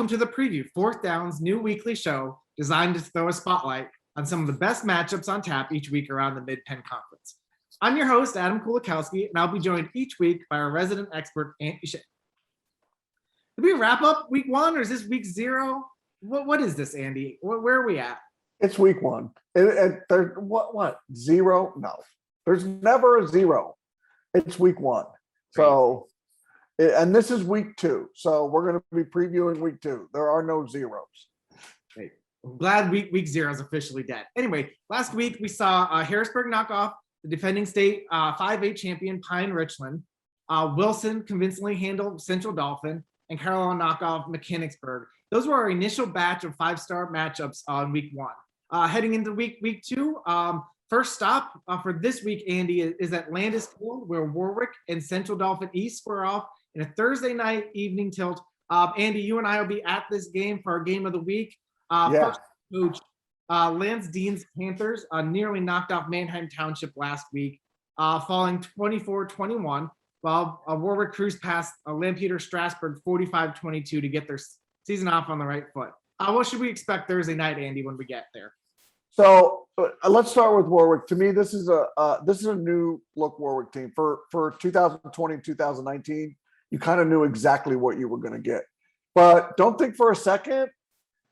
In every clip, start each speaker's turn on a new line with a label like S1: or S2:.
S1: welcome to the preview, Fourth Down's new weekly show designed to throw a spotlight on some of the best matchups on tap each week around the Mid-Penn Conference. I'm your host, Adam Kulikowski, and I'll be joined each week by our resident expert, Andy Shea. Did we wrap up week one, or is this week zero? What is this, Andy? Where are we at?
S2: It's week one. There's what? Zero? No. There's never a zero. It's week one. So, and this is week two. So we're going to be previewing week two. There are no zeros.
S1: Great. I'm glad week zero is officially dead. Anyway, last week we saw Harrisburg knock off the defending state 5A champion Pine Richland. Wilson convincingly handled Central Dauphin, and Carolina knock off Mechanicsburg. Those were our initial batch of five-star matchups on week one. Heading into week two, first stop for this week, Andy, is at Landis Field, where Warwick and Central Dauphin East square off in a Thursday night evening tilt. Andy, you and I will be at this game for our game of the week. First coach, Lance Dean's Panthers nearly knocked off Manheim Township last week, falling 24-21, while Warwick cruised past Lampeter Strasburg 45-22 to get their season off on the right foot. What should we expect Thursday night, Andy, when we get there?
S2: So let's start with Warwick. To me, this is a new look Warwick team for 2020, 2019. You kind of knew exactly what you were going to get, but don't think for a second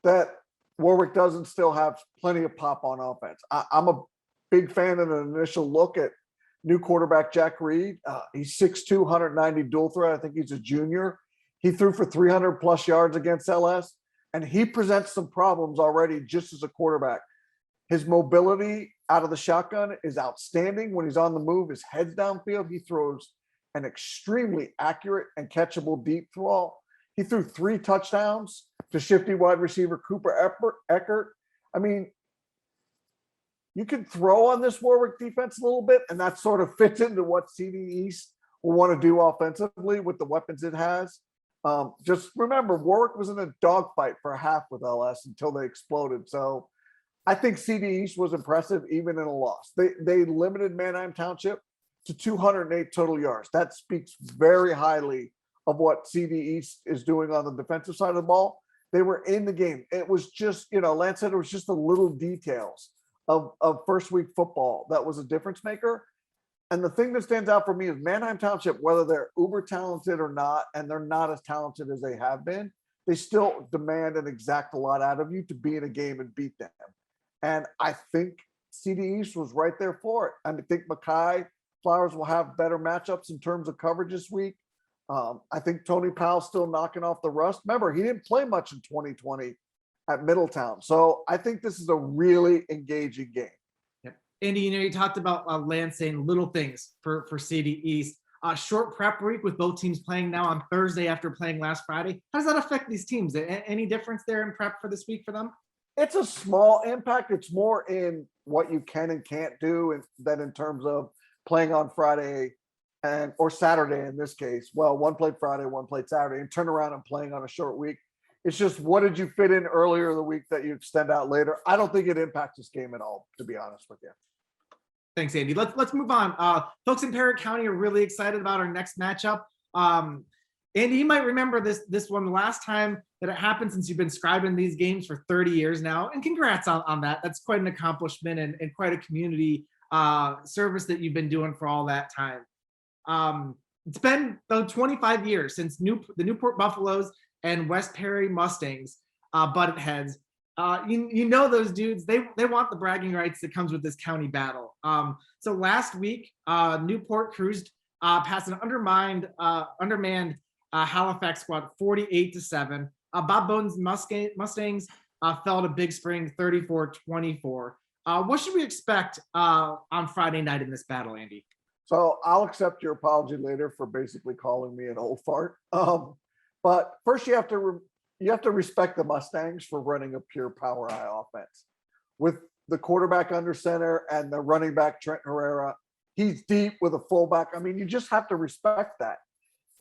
S2: that Warwick doesn't still have plenty of pop on offense. I'm a big fan of an initial look at new quarterback Jack Reed. He's 6'2", 190 dual threat. I think he's a junior. He threw for 300 plus yards against LS, and he presents some problems already just as a quarterback. His mobility out of the shotgun is outstanding. When he's on the move, his head's downfield. He throws an extremely accurate and catchable deep throw. He threw 3 touchdowns to shifty wide receiver Cooper Eckert. I mean, you can throw on this Warwick defense a little bit, and that sort of fits into what CD East will want to do offensively with the weapons it has. Just remember, Warwick was in a dogfight for half with LS until they exploded. So I think CD East was impressive even in a loss. They limited Manheim Township to 208 total yards. That speaks very highly of what CD East is doing on the defensive side of the ball. They were in the game. It was just, Lance said it was just the little details of first week football that was a difference maker. And the thing that stands out for me is Manheim Township, whether they're uber talented or not, and they're not as talented as they have been, they still demand and exact a lot out of you to be in a game and beat them. And I think CD East was right there for it. I think Mackay Flowers will have better matchups in terms of coverage this week. I think Tony Powell's still knocking off the rust. Remember, he didn't play much in 2020 at Middletown. So I think this is a really engaging game.
S1: Yep. Andy, you talked about Lance saying little things for CD East. Short prep week with both teams playing now on Thursday after playing last Friday. How does that affect these teams? Any difference there in prep for this week for them?
S2: It's a small impact. It's more in what you can and can't do than in terms of playing on Friday or Saturday in this case. Well, one played Friday, one played Saturday, and turn around and playing on a short week. It's just, what did you fit in earlier in the week that you extend out later? I don't think it impacts this game at all, to be honest with you.
S1: Thanks, Andy. Let's move on. Folks in Parrott County are really excited about our next matchup. Andy, you might remember this one the last time that it happened, since you've been scribing these games for 30 years now. And congrats on that. That's quite an accomplishment and quite a community service that you've been doing for all that time. It's been 25 years since the Newport Buffaloes and West Perry Mustangs butted heads. Those dudes, they want the bragging rights that comes with this county battle. So last week, Newport cruised past an undermanned Halifax squad 48-7. Bob Bowden's Mustangs fell to Big Spring 34-24. What should we expect on Friday night in this battle, Andy?
S2: So I'll accept your apology later for basically calling me an old fart. But first you have to respect the Mustangs for running a pure power high offense. With the quarterback under center and the running back Trent Herrera, he's deep with a fullback. I mean, you just have to respect that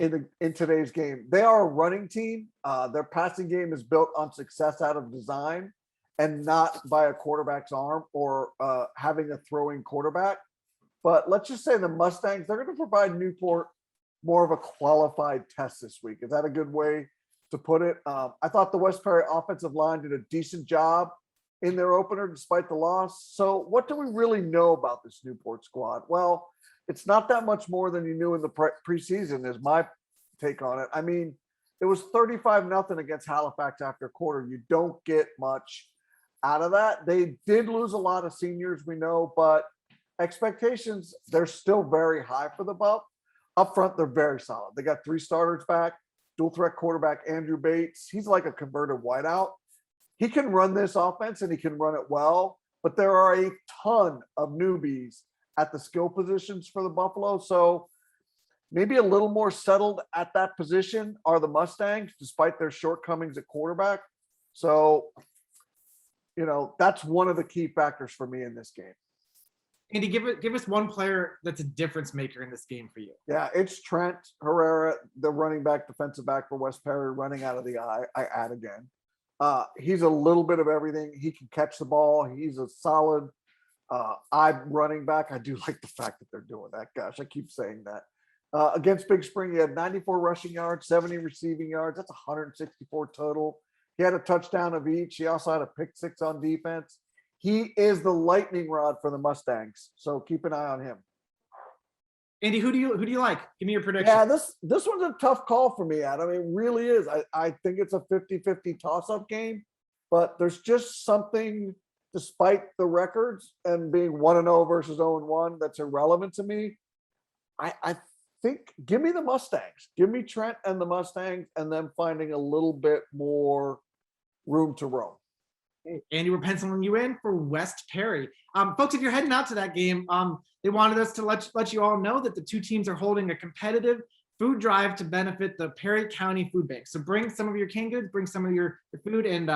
S2: in today's game. They are a running team. Their passing game is built on success out of design and not by a quarterback's arm or having a throwing quarterback. But let's just say the Mustangs, they're going to provide Newport more of a qualified test this week. Is that a good way to put it. I thought the West Perry offensive line did a decent job in their opener despite the loss. So what do we really know about this Newport squad? Well, it's not that much more than you knew in the preseason is my take on it. I mean, it was 35-0 against Halifax after a quarter. You don't get much out of that. They did lose a lot of seniors, we know, but expectations, they're still very high for the Buff. Up front, they're very solid. They got 3 starters back, dual threat quarterback Andrew Bates. He's like a converted wideout. He can run this offense and he can run it well, but there are a ton of newbies at the skill positions for the Buffalo. So maybe a little more settled at that position are the Mustangs, despite their shortcomings at quarterback. So, that's one of the key factors for me in this game.
S1: Andy, give us one player that's a difference maker in this game for you.
S2: Yeah, it's Trent Herrera, the running back, defensive back for West Perry, running out of the eye. I add again. He's a little bit of everything. He can catch the ball. He's a solid eye running back. I do like the fact that they're doing that. Gosh, I keep saying that. Against Big Spring, he had 94 rushing yards, 70 receiving yards. That's 164 total. He had a touchdown of each. He also had a pick 6 on defense. He is the lightning rod for the Mustangs. So keep an eye on him.
S1: Andy, who do you like? Give me your prediction.
S2: Yeah, this one's a tough call for me, Adam. It really is. I think it's a 50-50 toss-up game, but there's just something, despite the records and being 1-0 versus 0-1, that's irrelevant to me. I think give me the Mustangs. Give me Trent and the Mustangs, and then finding a little bit more room to roam.
S1: Andy, we're penciling you in for West Perry. Folks, if you're heading out to that game, they wanted us to let you all know that the 2 teams are holding a competitive food drive to benefit the Perry County Food Bank. So bring some of your canned goods, bring some of your food, and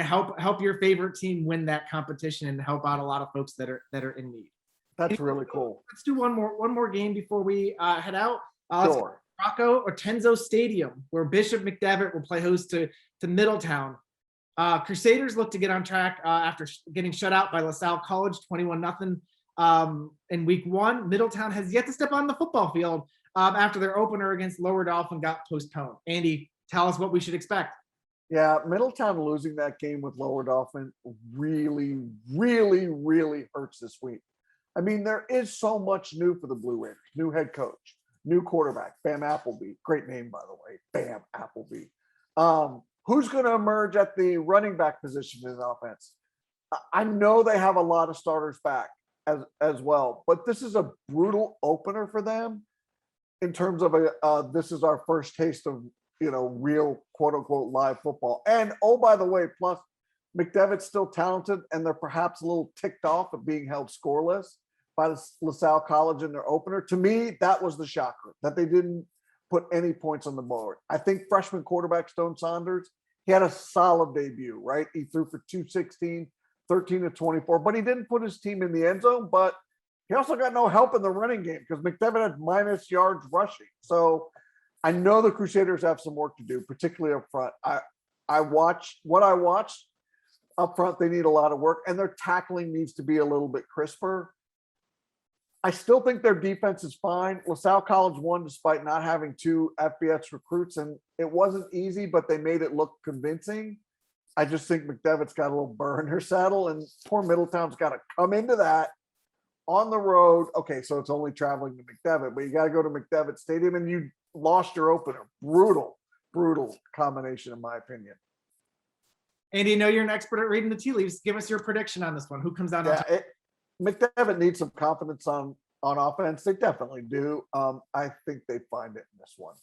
S1: help your favorite team win that competition and help out a lot of folks that are in need.
S2: That's really cool.
S1: Let's do one more game before we head out.
S2: Sure.
S1: Rocco Ortenzo Stadium, where Bishop McDevitt will play host to Middletown. Crusaders look to get on track after getting shut out by LaSalle College 21-0 in week 1. Middletown has yet to step on the football field after their opener against Lower Dolphin got postponed. Andy, tell us what we should expect.
S2: Yeah, Middletown losing that game with Lower Dolphin really, really, really hurts this week. I mean, there is so much new for the Blue Raiders. New head coach, new quarterback, Bam Appleby. Great name, by the way, Bam Appleby. Who's going to emerge at the running back position in offense? I know they have a lot of starters back as well, but this is a brutal opener for them in terms of this is our first taste of, real quote unquote live football. And oh, by the way, plus McDevitt's still talented and they're perhaps a little ticked off of being held scoreless by LaSalle College in their opener. To me, that was the shocker, that they didn't put any points on the board. I think freshman quarterback Stone Saunders, he had a solid debut, right? He threw for 216, 13-24, but he didn't put his team in the end zone, but he also got no help in the running game because McDevitt had minus yards rushing. So I know the Crusaders have some work to do, particularly up front. I watched up front. They need a lot of work, and their tackling needs to be a little bit crisper. I still think their defense is fine. LaSalle College won despite not having 2 FBS recruits, and it wasn't easy, but they made it look convincing. I just think McDevitt's got a little burr in her saddle, and poor Middletown's got to come into that on the road. Okay, so it's only traveling to McDevitt, but you got to go to McDevitt Stadium, and you lost your opener. Brutal combination, in my opinion.
S1: Andy, I know you're an expert at reading the tea leaves. Give us your prediction on this one. Who comes out on top?
S2: McDevitt needs some confidence on offense. They definitely do. I think they find it in this one.